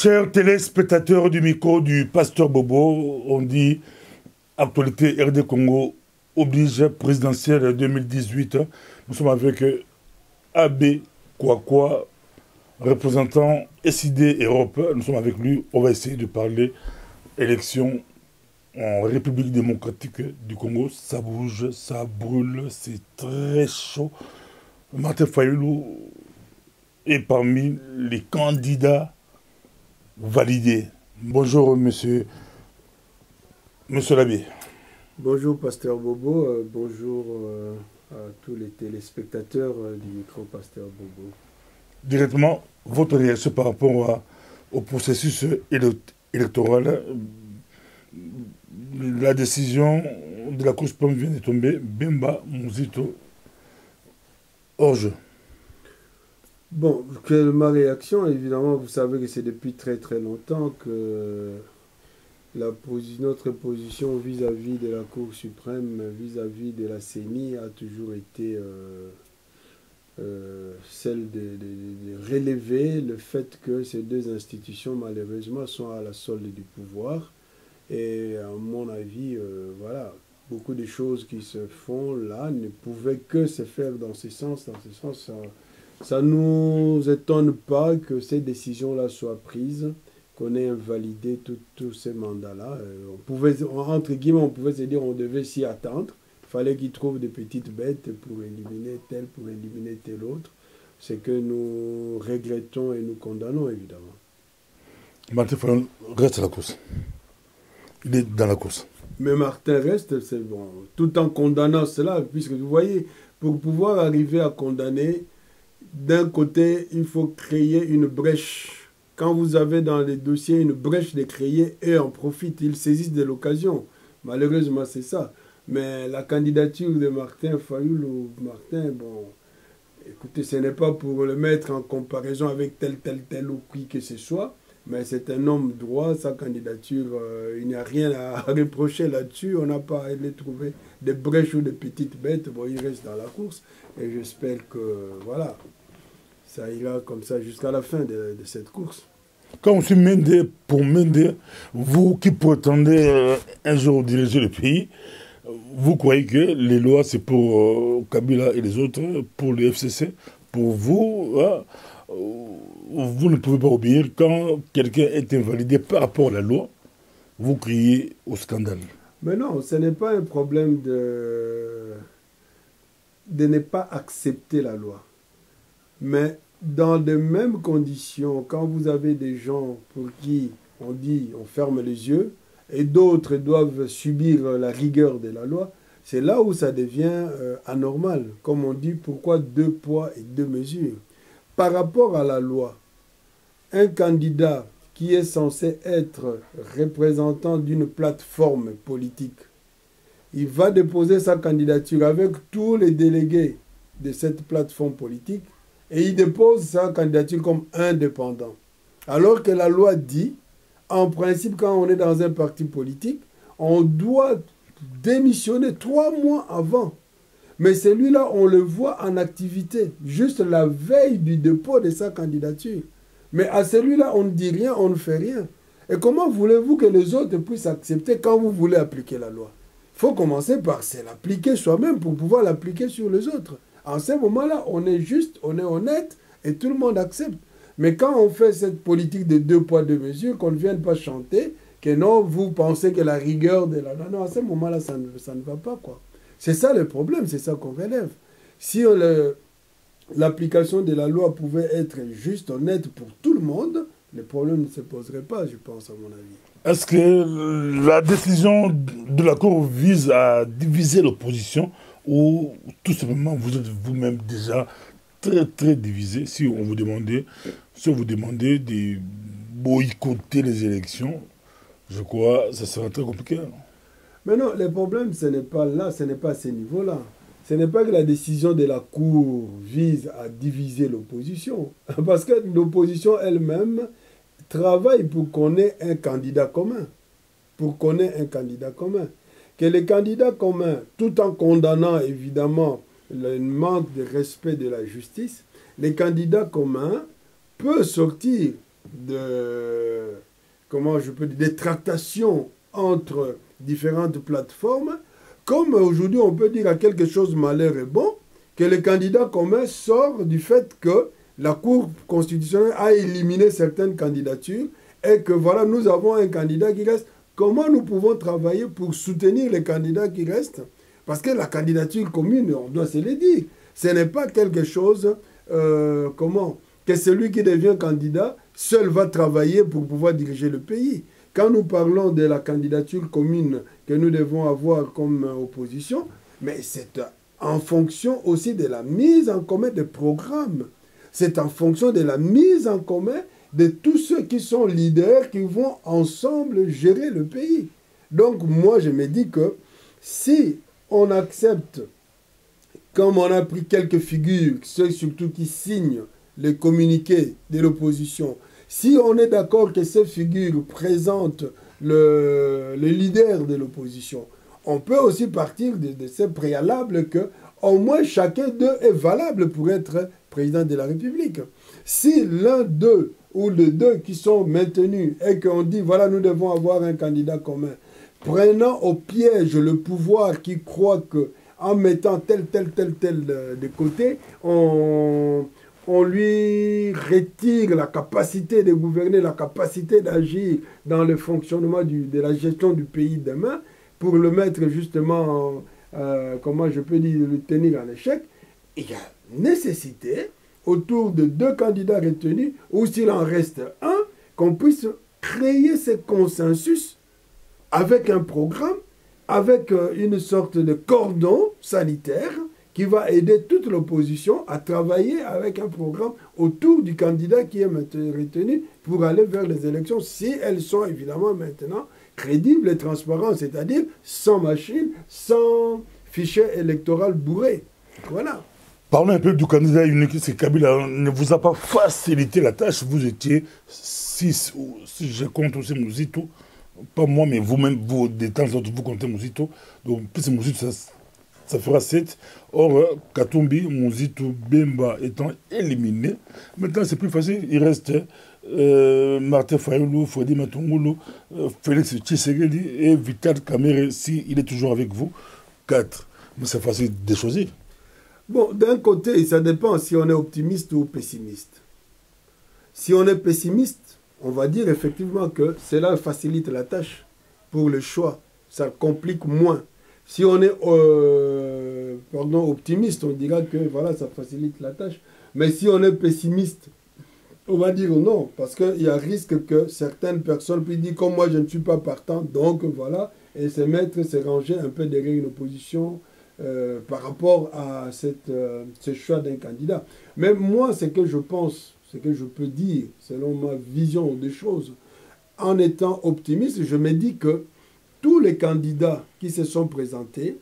Chers téléspectateurs du micro du Pasteur Bobo, on dit actualité RD Congo oblige présidentielle 2018. Nous sommes avec AB Kwakwa, représentant SID Europe. Nous sommes avec lui. On va essayer de parler élection en République démocratique du Congo. Ça bouge, ça brûle, c'est très chaud. Martin Fayulu est parmi les candidats validés. Bonjour, monsieur l'abbé. Bonjour, Pasteur Bobo. Bonjour à tous les téléspectateurs du micro Pasteur Bobo. Directement, votre réaction par rapport au processus électoral. La décision de la Cour suprême vient de tomber. Bemba Mouzito hors jeu. Bon, ma réaction, évidemment, vous savez que c'est depuis très très longtemps que notre position vis-à-vis de la Cour suprême, vis-à-vis de la CENI, a toujours été celle de relever le fait que ces deux institutions, malheureusement, sont à la solde du pouvoir. Et à mon avis, voilà, beaucoup de choses qui se font là ne pouvaient que se faire dans ce sens. Dans ce sens, ça ne nous étonne pas que ces décisions-là soient prises, qu'on ait invalidé tous ces mandats-là. Entre guillemets, on pouvait se dire on devait s'y attendre. Il fallait qu'ils trouvent des petites bêtes pour éliminer tel, pour éliminer tel autre. C'est que nous regrettons et nous condamnons, évidemment. Martin Fayulu reste à la course. Il est dans la course. Mais Martin reste, c'est bon, tout en condamnant cela, puisque vous voyez, pour pouvoir arriver à condamner, d'un côté, il faut créer une brèche. Quand vous avez dans les dossiers une brèche de créer, eux en profitent, ils saisissent de l'occasion. Malheureusement, c'est ça. Mais la candidature de Martin Fayulu, bon, écoutez, ce n'est pas pour le mettre en comparaison avec tel ou qui que ce soit, mais c'est un homme droit, sa candidature, il n'y a rien à reprocher là-dessus, on n'a pas à aller trouver des brèches ou des petites bêtes, bon, il reste dans la course, et j'espère que, voilà, ça ira comme ça jusqu'à la fin de cette course. Quand on suit Mende, pour Mende, vous qui prétendez un jour diriger le pays, vous croyez que les lois c'est pour Kabila et les autres, pour le FCC, pour vous, vous ne pouvez pas obéir quand quelqu'un est invalidé par rapport à la loi, vous criez au scandale. Mais non, ce n'est pas un problème de ne pas accepter la loi. Mais dans les mêmes conditions, quand vous avez des gens pour qui on dit on ferme les yeux et d'autres doivent subir la rigueur de la loi, c'est là où ça devient anormal. Comme on dit, pourquoi deux poids et deux mesures? Par rapport à la loi, un candidat qui est censé être représentant d'une plateforme politique, il va déposer sa candidature avec tous les délégués de cette plateforme politique et il dépose sa candidature comme indépendant. Alors que la loi dit, en principe, quand on est dans un parti politique, on doit démissionner 3 mois avant. Mais celui-là, on le voit en activité, juste la veille du dépôt de sa candidature. Mais à celui-là, on ne dit rien, on ne fait rien. Et comment voulez-vous que les autres puissent accepter quand vous voulez appliquer la loi? Il faut commencer par l'appliquer soi-même pour pouvoir l'appliquer sur les autres. En ce moment-là, on est juste, on est honnête et tout le monde accepte. Mais quand on fait cette politique de deux poids, deux mesures, qu'on ne vienne pas chanter, que non, vous pensez que la rigueur de la loi... Non, à ce moment-là, ça ne va pas, quoi. C'est ça le problème, c'est ça qu'on relève. Si l'application de la loi pouvait être juste, honnête pour tout le monde, le problème ne se poserait pas, je pense, à mon avis. Est-ce que la décision de la Cour vise à diviser l'opposition ou tout simplement vous êtes vous-même déjà très très divisé si vous demandez de boycotter les élections? Je crois que ça sera très compliqué. Mais non, le problème, ce n'est pas là, ce n'est pas à ce niveau-là. Ce n'est pas que la décision de la Cour vise à diviser l'opposition. Parce que l'opposition elle-même travaille pour qu'on ait un candidat commun. Pour qu'on ait un candidat commun. Que les candidats communs, tout en condamnant évidemment le manque de respect de la justice, les candidats communs peuvent sortir de, comment je peux dire, des tractations entre différentes plateformes, comme aujourd'hui on peut dire à quelque chose malheur est bon, que le candidat commun sort du fait que la Cour constitutionnelle a éliminé certaines candidatures et que voilà, nous avons un candidat qui reste. Comment nous pouvons travailler pour soutenir les candidats qui restent? Parce que la candidature commune, on doit se le dire, ce n'est pas quelque chose, que celui qui devient candidat seul va travailler pour pouvoir diriger le pays. Quand nous parlons de la candidature commune que nous devons avoir comme opposition, mais c'est en fonction aussi de la mise en commun des programmes. C'est en fonction de la mise en commun de tous ceux qui sont leaders qui vont ensemble gérer le pays. Donc moi je me dis que si on accepte, comme on a pris quelques figures, ceux surtout qui signent les communiqués de l'opposition, si on est d'accord que ces figures présentent le leader de l'opposition, on peut aussi partir de ces préalables que au moins chacun d'eux est valable pour être président de la République. Si l'un d'eux ou les deux qui sont maintenus et qu'on dit voilà nous devons avoir un candidat commun, prenant au piège le pouvoir qui croit que en mettant tel de côté, on lui retire la capacité de gouverner, la capacité d'agir dans le fonctionnement de la gestion du pays demain, pour le mettre justement, comment je peux dire, le tenir en échec. Il y a nécessité, autour de deux candidats retenus, ou s'il en reste un, qu'on puisse créer ce consensus avec un programme, avec une sorte de cordon sanitaire qui va aider toute l'opposition à travailler avec un programme autour du candidat qui est retenu pour aller vers les élections, si elles sont évidemment maintenant crédibles et transparentes, c'est-à-dire sans machine, sans fichier électoral bourré. Voilà. Parlons un peu du candidat unique. C'est Kabila ne vous a pas facilité la tâche. Vous étiez 6, si je compte aussi Mouzito, pas moi, mais vous-même, vous, de temps en temps, vous comptez Mouzito. Donc, plus Mouzito, ça fera 7. Or, Katumbi, Mouzito, Bemba étant éliminé, maintenant c'est plus facile. Il reste Martin Fayoulou, Fodi Matungulu, Félix Tshisekedi et Vital Kamerhe, si il est toujours avec vous. 4. Mais c'est facile de choisir. Bon, d'un côté, ça dépend si on est optimiste ou pessimiste. Si on est pessimiste, on va dire effectivement que cela facilite la tâche pour le choix. Ça complique moins. Si on est optimiste, on dira que voilà, ça facilite la tâche. Mais si on est pessimiste, on va dire non, parce qu'il y a risque que certaines personnes puissent dire comme moi je ne suis pas partant, donc voilà, et se ranger un peu derrière une opposition par rapport à ce choix d'un candidat. Mais moi, ce que je pense, ce que je peux dire, selon ma vision des choses, en étant optimiste, je me dis que tous les candidats qui se sont présentés,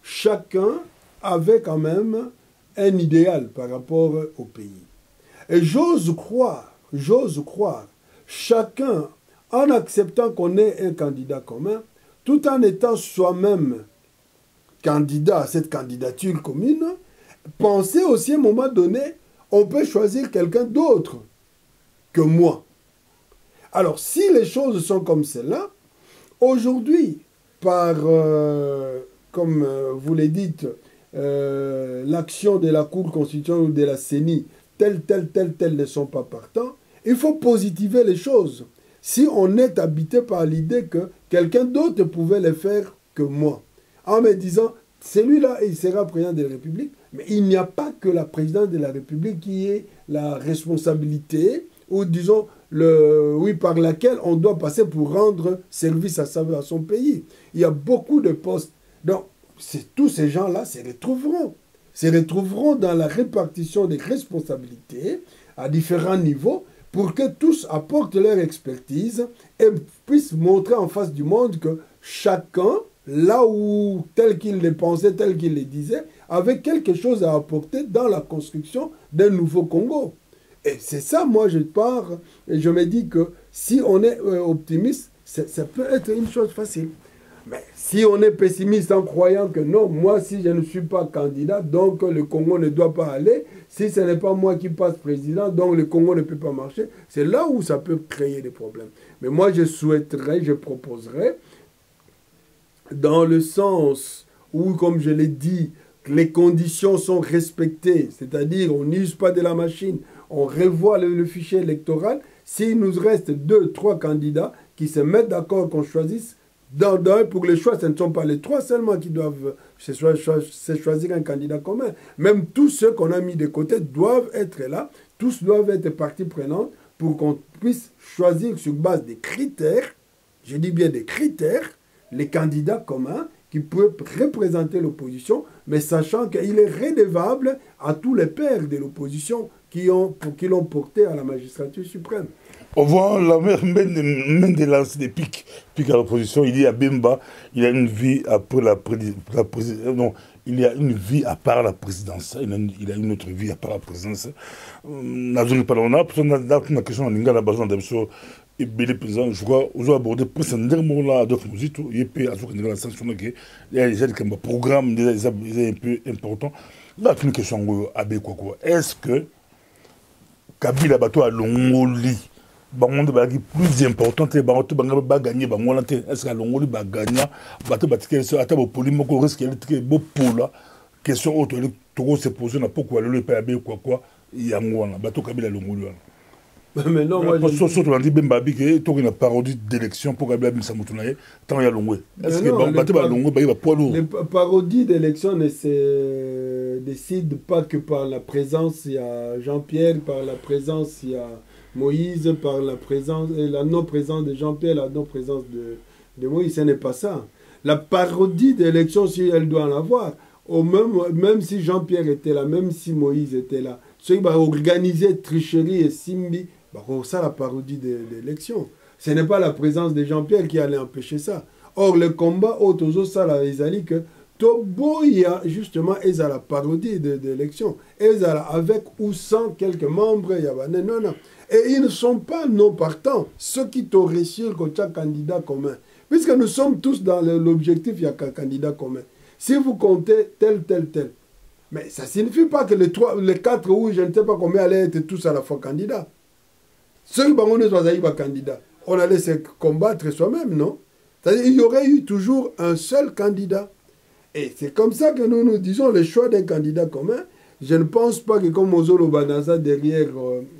chacun avait quand même un idéal par rapport au pays. Et j'ose croire, chacun, en acceptant qu'on ait un candidat commun, tout en étant soi-même candidat à cette candidature commune, penser aussi à un moment donné, on peut choisir quelqu'un d'autre que moi. Alors, si les choses sont comme cela, aujourd'hui, par, comme vous le dites, l'action de la Cour constitutionnelle ou de la CENI, tel ne sont pas partants, il faut positiver les choses. Si on est habité par l'idée que quelqu'un d'autre pouvait le faire que moi, en me disant, celui-là, il sera président de la République, mais il n'y a pas que la présidence de la République qui ait la responsabilité, ou disons, par laquelle on doit passer pour rendre service à son pays. Il y a beaucoup de postes. Donc, tous ces gens-là se retrouveront dans la répartition des responsabilités à différents niveaux pour que tous apportent leur expertise et puissent montrer en face du monde que chacun, là où tel qu'il les pensait, tel qu'il les disait, avait quelque chose à apporter dans la construction d'un nouveau Congo. Et c'est ça, moi, je pars et je me dis que si on est optimiste, ça peut être une chose facile. Mais si on est pessimiste en croyant que non, moi si je ne suis pas candidat, donc le Congo ne doit pas aller, si ce n'est pas moi qui passe président, donc le Congo ne peut pas marcher, c'est là où ça peut créer des problèmes. Mais moi je souhaiterais, je proposerais, dans le sens où, comme je l'ai dit, les conditions sont respectées, c'est-à-dire on n'use pas de la machine, on revoit le fichier électoral, s'il nous reste 2, 3 candidats qui se mettent d'accord qu'on choisisse, pour les choix, ce ne sont pas les 3 seulement qui doivent se choisir un candidat commun. Même tous ceux qu'on a mis de côté doivent être là, tous doivent être partie prenante pour qu'on puisse choisir sur base des critères, je dis bien des critères, les candidats communs qui peuvent représenter l'opposition, mais sachant qu'il est redevable à tous les pairs de l'opposition qui l'ont porté à la magistrature suprême. On voit la main de lance des pics à l'opposition. Il y a Bemba, il a une vie après la présidence. Non, il y a une vie à part la présidence. Il a une autre vie à part la présidence. La question de la base de et bel président, je crois, on doit aborder plus un dernier mot là, d'autres musiques, il y a la sanction il y a déjà des programmes déjà un peu importants. Là, une question à quoi. Est-ce que Kabila Bato a l'ongoli? Bango de plus important te bango to banga ba gagner bango la te est-ce que l'ongoli ba gagner bato batike so ata bo polimo ko risque le bo pola question auto le to se poser na pourquoi le pa be quoi yango wana bato Kabila l'ongoli wana. Mais non, moi je surtout on dit Bemba bi que to une parodie d'élection pour Kabila bisa mutunaye tant ya l'ongoli est-ce que bato ba l'ongoli ba poids lourd. Les parodies d'élection ne se décident pas que par la présence il y a Jean-Pierre, par la présence il y a Moïse, par la présence et la non-présence de Jean-Pierre, la non-présence de Moïse, ce n'est pas ça. La parodie d'élection, si elle doit en avoir, même si Jean-Pierre était là, même si Moïse était là, ceux qui vont organiser tricherie et simbi, ça la parodie d'élection. Ce n'est pas la présence de Jean-Pierre qui allait empêcher ça. Or, le combat, ça, là, ils allaient que Toboya, justement, ils ont la parodie d'élection. Ils ont avec ou sans quelques membres, non. Et ils ne sont pas non partants, ceux qui t'auraient sûr que tu as candidat commun. Puisque nous sommes tous dans l'objectif, il y a qu'un candidat commun. Si vous comptez tel. Mais ça ne signifie pas que les 4 ou je ne sais pas combien allaient être tous à la fois candidats. Ceux qui sont pas candidats, on allait se combattre soi-même, non? C'est-à-dire qu'il y aurait eu toujours un seul candidat. Et c'est comme ça que nous disons le choix d'un candidat commun. Je ne pense pas que comme Mozolo Banaza derrière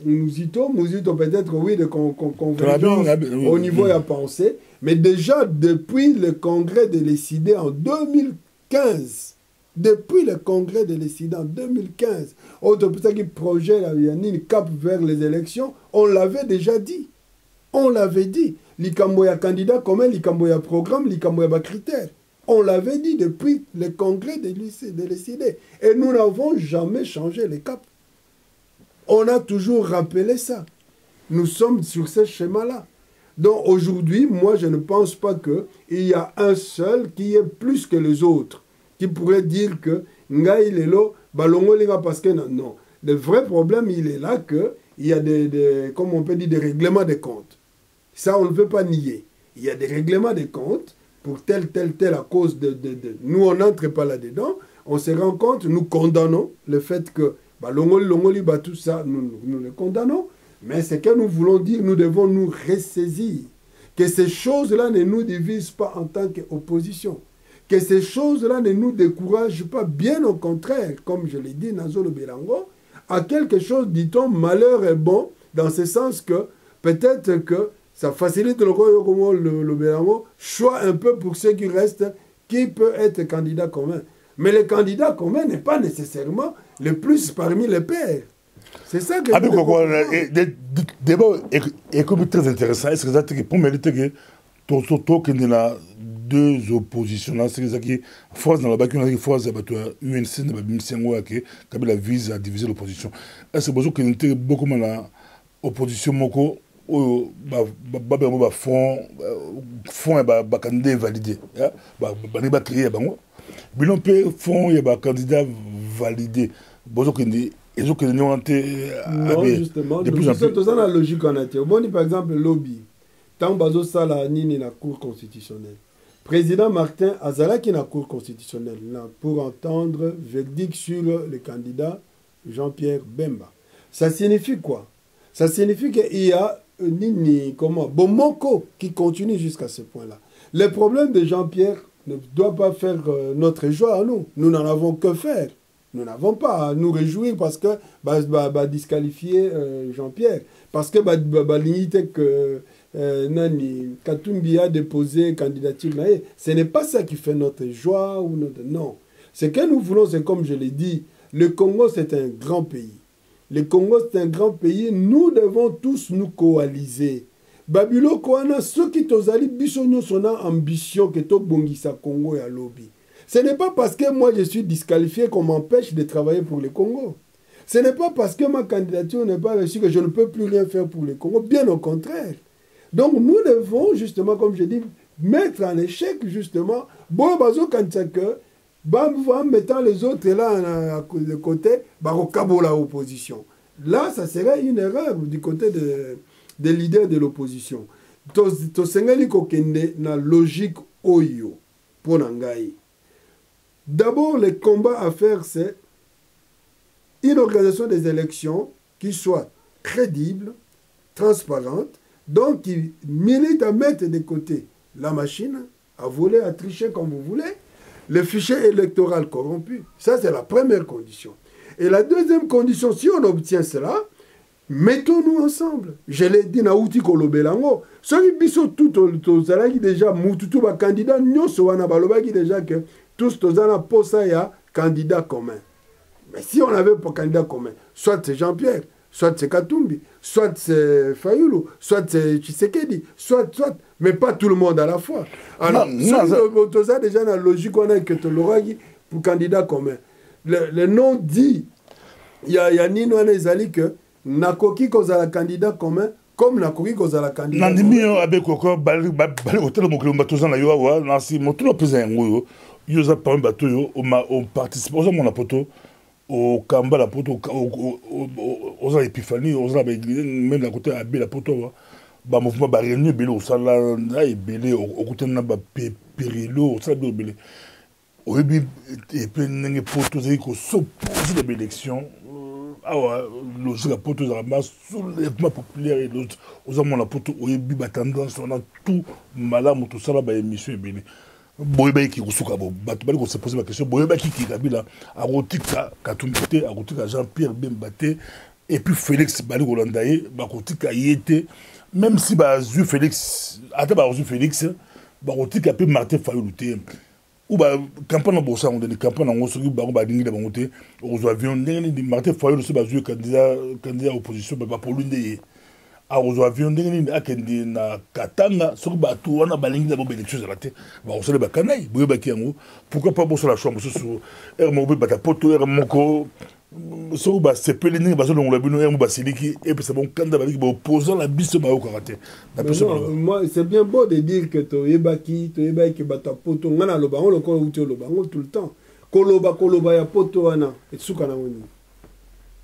Mouzito peut-être oui de convergence au niveau de la pensée, mais déjà depuis le congrès de l'ECID en 2015, autre petit projet il cap vers les élections, on l'avait déjà dit, l'Ikamboya candidat commun, l'Ikamboya programme, l'Ikamboya critères. On l'avait dit depuis le congrès de l'ECD. Et nous n'avons jamais changé les caps. On a toujours rappelé ça. Nous sommes sur ce schéma-là. Donc aujourd'hui, moi, je ne pense pas qu'il y a un seul qui est plus que les autres, qui pourrait dire que Ngaï Lelo, Balongo Linga parce que non. Le vrai problème, il est là qu'il y a comme on peut dire, des règlements de comptes. Ça, on ne veut pas nier. Il y a des règlements de comptes pour telle à cause de... Nous, on n'entre pas là-dedans. On se rend compte, nous condamnons le fait que Longoli, tout ça, nous le condamnons. Mais ce que nous voulons dire, nous devons nous ressaisir. Que ces choses-là ne nous divisent pas en tant qu'opposition. Que ces choses-là ne nous découragent pas, bien au contraire, comme je l'ai dit, Nazolo Belango, à quelque chose, dit-on, malheur est bon, dans ce sens que peut-être que ça facilite le Bélango, choix un peu pour ceux qui restent, qui peut être candidat commun. Mais le candidat commun n'est pas nécessairement le plus parmi les pairs. C'est ça que... Débat est très intéressant. Est-ce que pour mériter que qu'il y a deux oppositions, c'est que force dans la bac, force dans la UNC, dans la BIMCNGO, qui vise à diviser l'opposition. Est-ce que qu'il y a beaucoup de l'opposition fond et candidat validé ba créer bango bilon pe fond et candidat validé bozo kendi ezo kendi onte non justement de plus en plus dans la logique en nature bon par exemple lobby tant bazo sala nini na cour constitutionnelle président Martin Azalaki na Cour constitutionnelle pour entendre verdict sur le candidat Jean-Pierre Bemba. Ça signifie quoi? Ça signifie qu'il y a Bomoko qui continue jusqu'à ce point-là. Le problème de Jean-Pierre ne doit pas faire notre joie à nous. Nous n'en avons que faire. Nous n'avons pas à nous réjouir parce que disqualifier Jean-Pierre. Parce que l'unité que Nani Katumbi a déposé candidature, ce n'est pas ça qui fait notre joie ou notre... Non. Ce que nous voulons, c'est comme je l'ai dit, le Congo c'est un grand pays. Le Congo c'est un grand pays, nous devons tous nous coaliser. Babilo Koana, ceux qui tozali bisonyo sona ambition que to bongisa Congo et lobby. Ce n'est pas parce que moi je suis disqualifié qu'on m'empêche de travailler pour le Congo. Ce n'est pas parce que ma candidature n'est pas reçue que je ne peux plus rien faire pour le Congo, bien au contraire. Donc nous devons justement, comme je dis, mettre en échec justement, bon bazo kantsake, en mettant les autres là de côté, au cabo la opposition. Là, ça serait une erreur du côté des leaders de l'opposition. To sengeli kokende na logique oyo pour nangai. D'abord, le combat à faire, c'est une organisation des élections qui soit crédible, transparente, donc qui milite à mettre de côté la machine, à voler, à tricher comme vous voulez, le fichier électoral corrompu. Ça, c'est la première condition. Et la deuxième condition, si on obtient cela, mettons-nous ensemble. Je l'ai dit, Naouti Kolobelango. Ceux qui sont tous déjà, Moututu, candidat, nous sommes déjà que tous tozana posa ya candidat commun. Mais si on avait pas candidat commun, soit c'est Jean-Pierre, soit c'est Katumbi, soit c'est Fayulu, soit c'est Tshisekedi, soit, mais pas tout le monde à la fois. Alors, tozana déjà dans la logique on a que tu l'auras pour candidat commun. Le nom dit, il y a Nino Anezali que Nakoki kozala candidat commun, comme Nakoki kozala candidat commun. Nandimi avec Koko, bali hotel Mokulumba tozana yoa, nansi motulo pesa yango. Yosa par bateau yo on participe aux mon poto au Kamba la poto aux épiphanie aux même la côté à la poto ba mouvement ba réunion belé sala na belé au côté na ba périlo ça belé au bi et plein nenge poto zé ko s'opposer à l'élection logique la poto za ma soulèvement populaire et l'autre aux mon la poto au bi ba tendance on a tout malamu tout ça là ba émission belé boyeba ki kusuka bo bato bali ko se poser la question boyeba ki Kabila arotika Katumbi arotika Jean-Pierre Bemba et puis Félix bali Rolandaye bakotika yete même si bazu Félix ata bazu Félix bakotika pe Martin Fayulu ou ba campagne bossa on donne campagne en soki ba dingi da bangote ozo avion ndenge Martin Fayulu se bazu candidat opposition ba pour l'une arozo avion ndenge akende na Katanga soki bato wana balingi na élection za te ba osale ba kanai boyeba ki yango pourquoi pas bosso la chambre sur mobe bata poto moko soki ba sepeli ndenge bazo longola bino ba siliki et puis c'est bon kanda ba opposant la biso ba okaraté moi c'est bien beau de dire que toyeba ki bata poto ngana loba on lokolo uti loba tout le temps koloba ya poto wana etsuka na woni.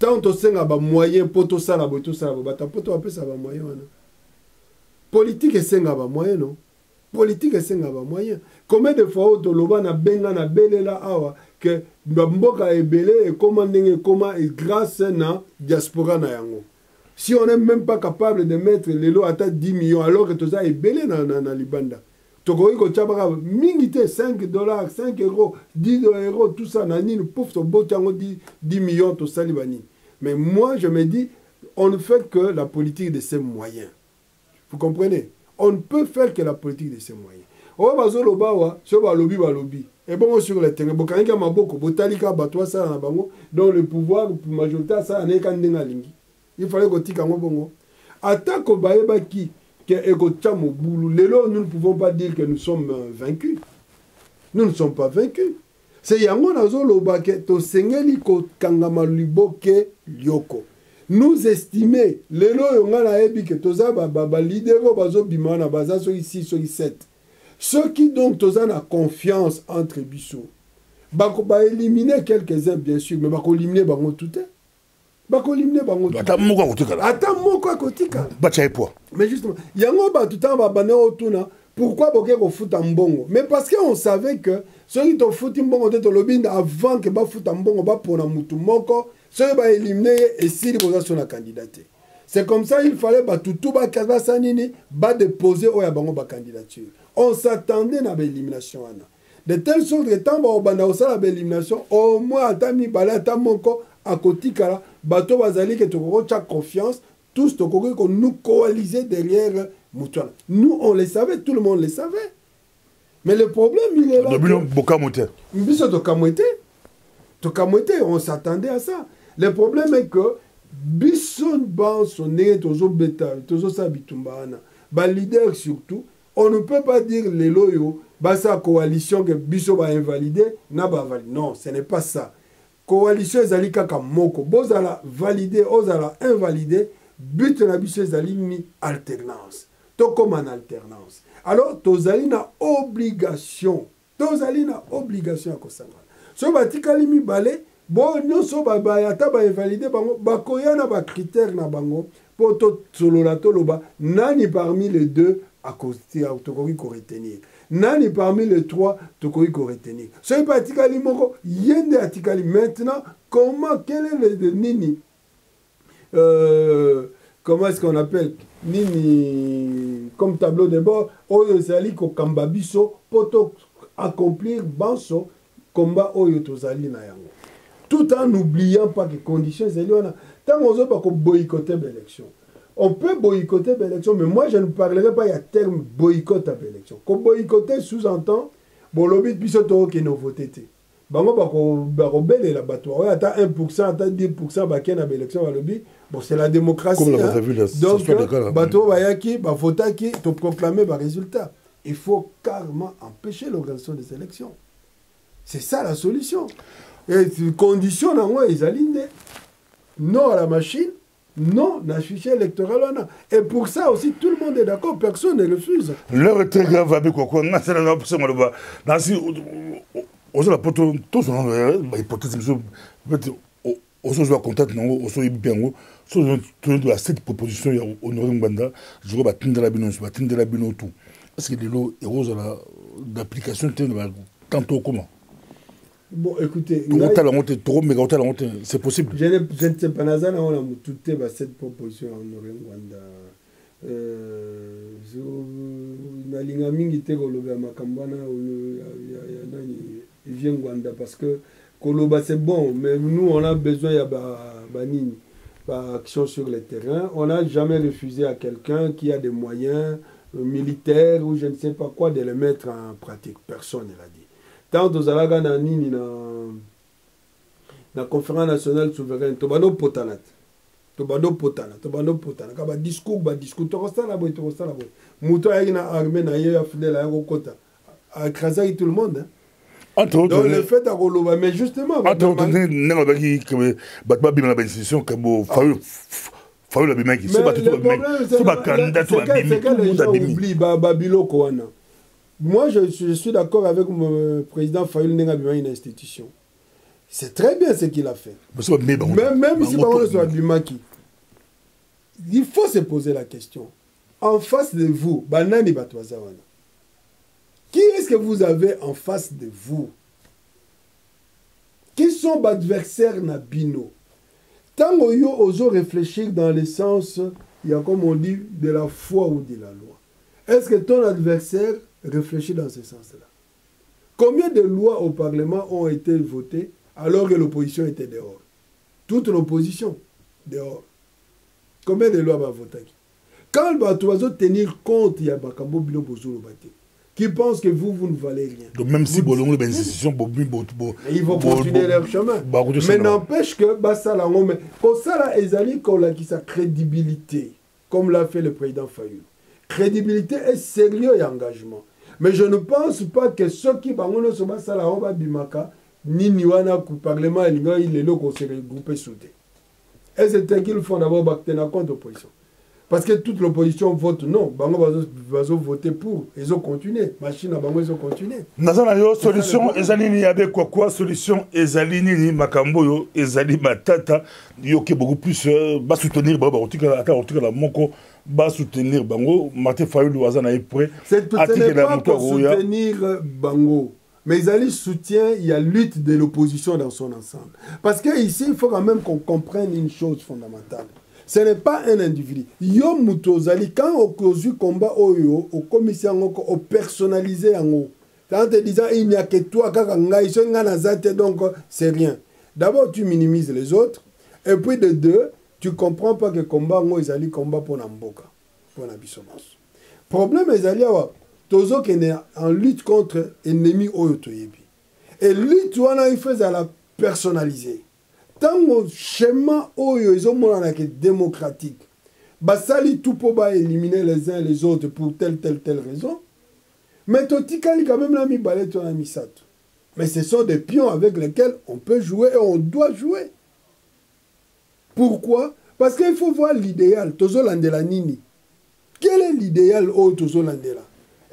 Tant que senga ba moyen poto sala boto sala bata poto apesa ba moyen wana. Politique et senga ba moyen non. Politique et senga ba moyen. Combien de fois to loba na benga na belela awa que mboka ebele et comment ndenge comment grâce na diaspora na yango. Si on n'est même pas capable de mettre les lots à 10 millions alors que tout ça est belé na libanda. Tokoi ko tchabaka mingite 5 dollars, 5 euros, 10 euros, tout ça nani le pauvre so botango 10 millions to salibani. Mais moi, je me dis, on ne fait que la politique de ses moyens. Vous comprenez? On ne peut faire que la politique de ses moyens. Oh, bazo lobawa, so ba lobby. Et bon, sur le terrain, bokanga maboko, botalika batwa ça na bango, donc le pouvoir majoritaire ça n'est qu'un lingi. Il fallait que tika bongo. Attaque au baeba qui eko boulou. Lelo, nous ne pouvons pas dire que nous sommes vaincus. Nous ne sommes pas vaincus. C'est yango nazo lobake to sengeli ko kangama liboke lioko. Nous estimer lelo yonga na ebi que toza ba leader bazo bimana baza so ici so 7. Ceux qui donc toza na confiance entre biso. Ba éliminer quelques-uns bien sûr mais ba ko éliminer bango tout est. Ba ko éliminer bango tout. Ata moko akotika. Ata moko akotika. Ba chai po. Mais justement yango ba tout temps ba bana otuna Pourquoi boké ko foot en bongo? Mais parce qu'on savait que ceux qui ont foot en bongo de lobby avant que ba foot en bongo ba pour na mutu moko, ceux ba éliminer et si les sur la candidature. C'est comme ça il fallait ba tout ba kaza sanini ba déposer au ya bango ba candidature. On s'attendait na ba élimination ana. De telle sorte que tant ba banda au sala ba élimination au moins atami bala tamoko à côté kala bato bazali que toko cha confiance tous toko ko nous coaliser derrière Moutouana. Nous, on le savait, tout le monde le savait. Mais le problème, il est là. On s'attendait à ça. Le problème est que Bisson ban son nez, tozo beta, tozo sabitumbana, ba leader surtout, on ne peut pas dire les loyaux, ba sa coalition que Bisson va invalider, n'a pas validé. Non, ce n'est pas ça. Coalition ezali kaka moko, bozala valider, ozala invalider, but na Bisson ezali ni alternance. Comme en alternance. Alors, tozali na obligation à kosanga. So batikali mi balé, bon nyonso ba yata ba invalider bango, ba koyana ba critère na bango pour to solola toloba nani parmi les deux à côté autokoki ko retenir. Nani parmi les trois tokoki ko retenir. So batikali moko yende atikali maintenant comment quel est le nini comment est-ce qu'on appelle nini comme tableau de bord oyo zali ko kamba biso poto accomplir banso combat oyo tozali na yango tout en n'oubliant pas que conditions zali wana tant on pas ko boycotter l'élection on peut boycotter l'élection mais moi je ne parlerai pas il y a terme boycott à l'élection ko boycotter sous-entend bolobi biso to ke no voter bango bako belela bato oyo ata 1% ata 10% bakena ba élection balobi bon c'est la démocratie comme on a vu là donc bato bayaki ba votaki to proclamer ba résultat il faut carrément empêcher l'organisation des élections c'est ça la solution et condition nango ezalinde non à la machine non na fichier électoral et pour ça aussi tout le monde est d'accord personne ne refuse l'heure est très grave avec quoi na c'est la pour moi là si on la poto tous on ba hypothèse on se contact non on se bien on de la cette proposition ya Honoré Ngwanda je vais batindra bino tout parce que les lots et rose d'application tantôt comment bon écoutez c'est possible je ne sais pas nazana on a tout cette proposition ya Honoré Ngwanda na linga mingi te koloba makambana ya nani vient Ngwanda parce que Koloba c'est bon mais nous on a besoin ya banini par action sur le terrain on n'a jamais refusé à quelqu'un qui a des moyens militaires ou je ne sais pas quoi de le mettre en pratique personne ne l'a dit tant aux alaga na nini na conférence nationale souveraine tobano potana kaba discours to la boy muto ayina armée na ye afdela ya kokota a écraser tout le monde hein. Donc le fait à Roloba, mais justement... Attends, moi, je suis d'accord avec le président Fayoul Nenga une institution. C'est très bien ce qu'il a fait. Même si il faut se poser la question. En face de vous, Banani Batwazawana. Qui est-ce que vous avez en face de vous? Qui sont vos adversaires Nabino? Tant que vous osez réfléchir dans le sens, il y a comme on dit, de la foi ou de la loi. Est-ce que ton adversaire réfléchit dans ce sens-là? Combien de lois au Parlement ont été votées alors que l'opposition était dehors? Toute l'opposition dehors. Combien de lois va voter? Quand tu vas tenir compte, il y a Bakambo Bilo Bozolo Bate. Qui pensent que vous ne valez rien. Donc même si Bolongo les institutions ils vont continuer leur chemin. Mais n'empêche que Bassala pour ça là ezali qu'on a qui sa crédibilité comme l'a fait le président Fayoul. Crédibilité est sérieux et engagement. Mais je ne pense pas que ceux qui bangono so Bassala on bimaka ni niwana ku parlement elinga il est là qu'on se regrouper soudé. Et c'est qu'ils font d'abord battre contre l'opposition. Parce que toute l'opposition vote non. Bango va voter pour. Ils ont continué. Machine à Bango, ils ont continué. Nazana yo solution ezalini avec quoi solution ezalini ni makambo yo ezali matata yo qui beaucoup plus va soutenir ba otika la moko va soutenir Bango, Martin Fayoulou Azana est prêt. Ce n'est pas pour soutenir Bango, mais ils allaient soutien, il y a lutte de l'opposition dans son ensemble. Parce qu'ici, il faut quand même qu'on comprenne une chose fondamentale. Ce n'est pas un individu. Yo Moutozali, quand on cause combat au commissaire, au personnalisé en haut, en te disant il n'y a que toi, donc c'est rien. D'abord, tu minimises les autres, et puis de deux, tu ne comprends pas que le combat ils allaient combat pour Namboka, pour Nabisomos. Problème, ils allaient avoir Tozo qui est en lutte contre l'ennemi Oyotoyebi. Et lutte, il fait la personnaliser. Tant que schéma Oyo, ils ont démocratique. Basali tout pour éliminer les uns et les autres pour telle raison. Mais Totikali quand même l'ami balé ton ami Sato. Mais ce sont des pions avec lesquels on peut jouer et on doit jouer. Pourquoi? Parce qu'il faut voir l'idéal. Tozo Landela Nini. Quel est l'idéal au Tozo Landela?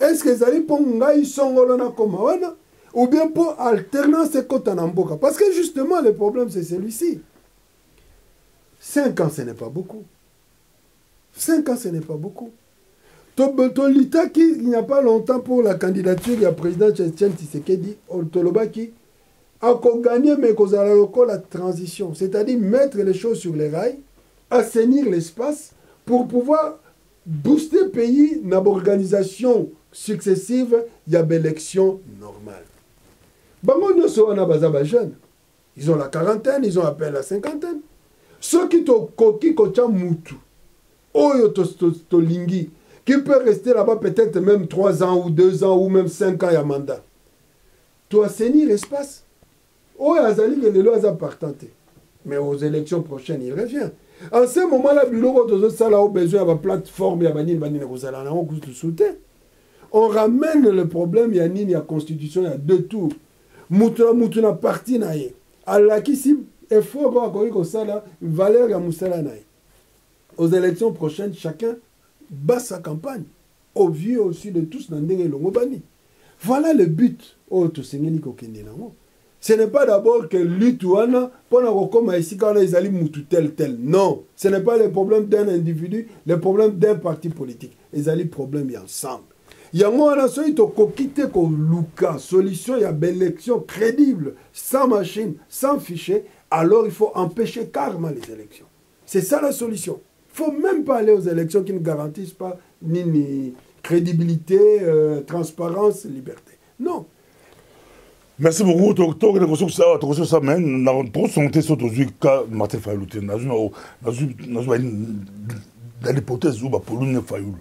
Est-ce que ça pour Ngai Songolona Komawana ou bien pour alternance et Kotanamboka? Parce que justement, le problème, c'est celui-ci. 5 ans, ce n'est pas beaucoup. 5 ans, ce n'est pas beaucoup. Tolita, il n'y a pas longtemps pour la candidature, il y a le président Tchétchen Tshisekedi, Tolobaki, a gagné, mais qu'on a la transition. C'est-à-dire mettre les choses sur les rails, assainir l'espace pour pouvoir booster le pays dans l'organisation successive, il y a l'élection normale. Bango Nyoso on a bazaba jeunes. Ils ont la quarantaine, ils ont à peine la cinquantaine. Ceux qui t'ont koki kocha mutu, oyo to lingi, qui peut rester là-bas peut-être même 3 ans ou 2 ans ou même 5 ans à mandat. Tu assainir l'espace. Oyo azali que le loi a partenté. Mais aux élections prochaines, il revient. En ce moment-là, il a besoin de la plateforme, on ramène le problème, il y a constitution, il y a 2 tours. Moutuna parti naïe. Allah qui si effort valeur ya musala naïe. Aux élections prochaines, chacun bat sa campagne. Au vieux aussi de tous n'andenge longobani. Voilà le but. Oh, to sengeli kokende nango. Ce n'est pas d'abord que l'Utuana, pour comme ici, quand ils allaient moutou tel. Non, ce n'est pas le problème d'un individu, le problème d'un parti politique. Ils allaient problème ensemble. Il y a un nation qui a quitté Luka, solution, il y a une élection crédible, sans machine, sans fichier, alors il faut empêcher carrément les élections. C'est ça la solution. Il ne faut même pas aller aux élections qui ne garantissent pas ni crédibilité, transparence, liberté. Non. Merci beaucoup. Tu as ça, mais nous avons santé sur Martin Fayoulou. Nous avons l'hypothèse où Pauline Fayoulou,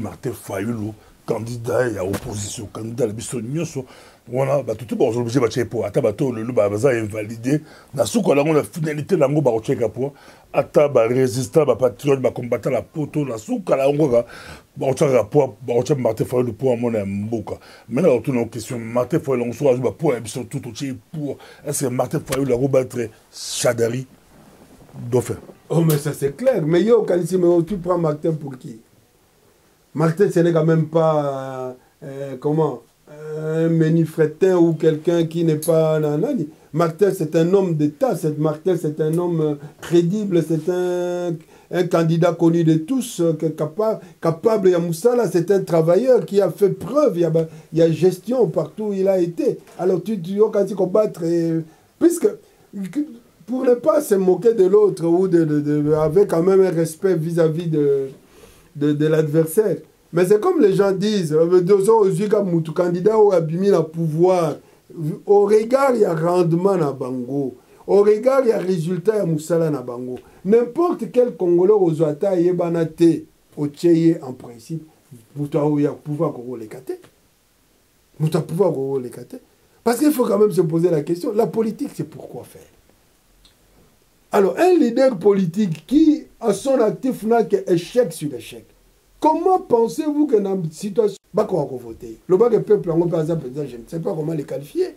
Martin Fayoulou, candidat à l'opposition, candidat à la Bissonioso, on a tout obligé de pour Atabato, le Baza invalidé. Dans ce cas-là, on a la finalité de l'ango Barocheka pour Ataba résistant, patriote, combattant la poto, dans ce cas-là, on va Martin Fayoulou pour mon mboka. Maintenant, on retourne en question. Martin Fayoulou, on soit pour un tout pour. Est-ce que Martin Fayoulou va battre Chadari Dauphin? Oh, mais ça c'est clair. Mais yo, tu prends Martin pour qui? Martin, ce n'est quand même pas, un menifretin ou quelqu'un qui n'est pas... Martin, c'est un homme d'État. Martin, c'est un homme crédible. C'est un candidat connu de tous, capable. Moussala, c'est un travailleur qui a fait preuve. Il y a gestion partout où il a été. Alors, tu quand tu combattre... Puisque, pour ne pas se moquer de l'autre ou avec quand même un respect vis-à-vis de l'adversaire. Mais c'est comme les gens disent, candidat au abîmé le pouvoir, au regard il y a rendement na bango, au regard il y a résultat à Moussala na bango. N'importe quel Congolais aux Ouata yebanate au Tcheye en principe, vous avez pouvoir les cater. Vous avez pouvoir les cater. Parce qu'il faut quand même se poser la question, la politique c'est pourquoi faire? Alors, un leader politique qui, à son actif, n'a qu'échec sur échec, comment pensez-vous que dans une situation... Bah, qu'on va voter. Le bas du peuple, par exemple, je ne sais pas comment les qualifier.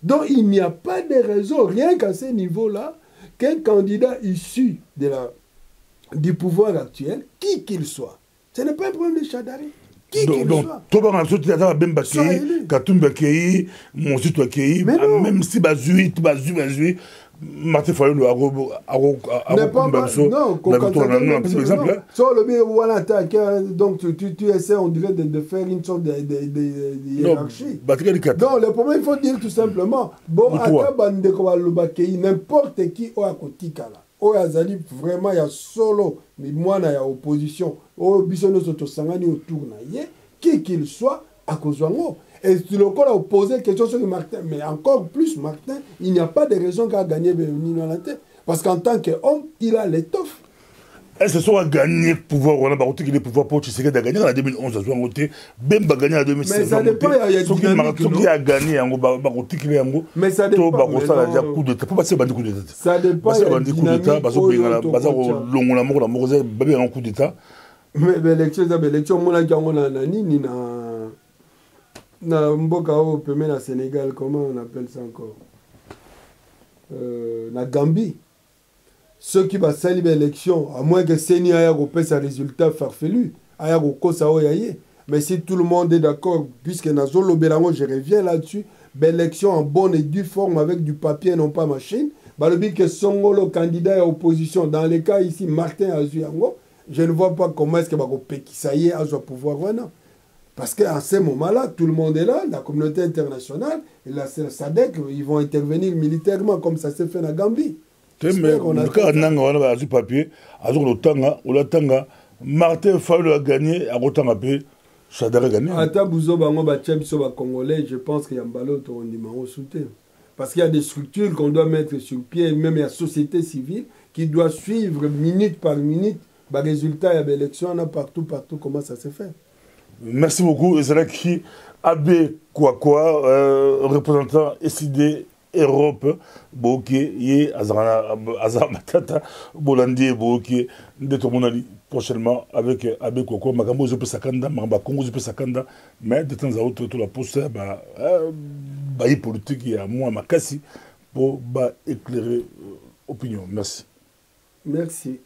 Donc, il n'y a pas de raison, rien qu'à ce niveau-là, qu'un candidat issu du pouvoir actuel, qui qu'il soit, ce n'est pas un problème de Chadari. Qui qu'il soit. Même si Bazuit, Martin Fayulu a non, exemple. Sur le bien, voilà, donc tu essaies, on dirait, de faire une sorte de hiérarchie. Non, le problème, il faut dire tout simplement, bon, n'importe qui a kotika là. Oyazali vraiment, il y a solo, mais moi, il y a opposition. Qui qu'il soit, à cause de moi. Et si le corps a opposé quelque chose sur Martin, mais encore plus Martin, il n'y a pas de raison qu'il a gagné Benoni. Parce qu'en tant qu'homme, il a l'étoffe. Est-ce que soit gagné pouvoir, on a battu qu'il est pouvoir pour Tshisekedi a gagné en 2011, a voté, Ben va gagner en 2016. Mais ça dépend, il y a qui a gagné en Barotti qui est en gros. Mais ça dépend. Coup d'état. Pas passer bandit coup d'état. Ça dépend. Passer bandit coup d'état, parce que bazar longo la mort, la mort, bébé en coup d'état. Mais l'élection, mon a gagné en nani na mboka au premier na Sénégal, comment on appelle ça encore, na Gambie. Ceux qui vont saluer l'élection, à moins que Seni ait repéré sa résultat farfelu, ait repéré sa oyaye. Mais si tout le monde est d'accord, puisque Nazo Lobelango, je reviens là-dessus, l'élection en bonne et due forme avec du papier, non pas machine, le but que Songolo candidat à opposition, dans les cas ici, Martin Azuyango, je ne vois pas comment est-ce que Pékisaye a son pouvoir maintenant. Parce qu'à ce moment-là, tout le monde est là, la communauté internationale, et la SADC, ils vont intervenir militairement comme ça s'est fait en Gambie. Mais le cas on a papier, Martin Fayulu a gagné, à Rotanga P, Chadar a gagné. Ata Bouzo Bango Bachem Soba Congolais, je pense qu'il y a un ballon au Ndimaro soutien. Parce qu'il y a des structures qu'on doit mettre sur pied, même la société civile, qui doit suivre minute par minute, le résultat, il y a des élections, partout, comment ça se fait. Merci beaucoup. Et c'est là qui Abbé Kouakoua, représentant SID Europe, Boké, Yé, Azar Matata, Bolandi, Boké, Ndetomonali, prochainement avec Abbé Kouakoua, Magambo Zopé Sakanda, Mamba Congo Zopé Sakanda, mais de temps à autre, tout la poste, politique, il y a moi, Makassi, pour éclairer opinion. Merci. Merci.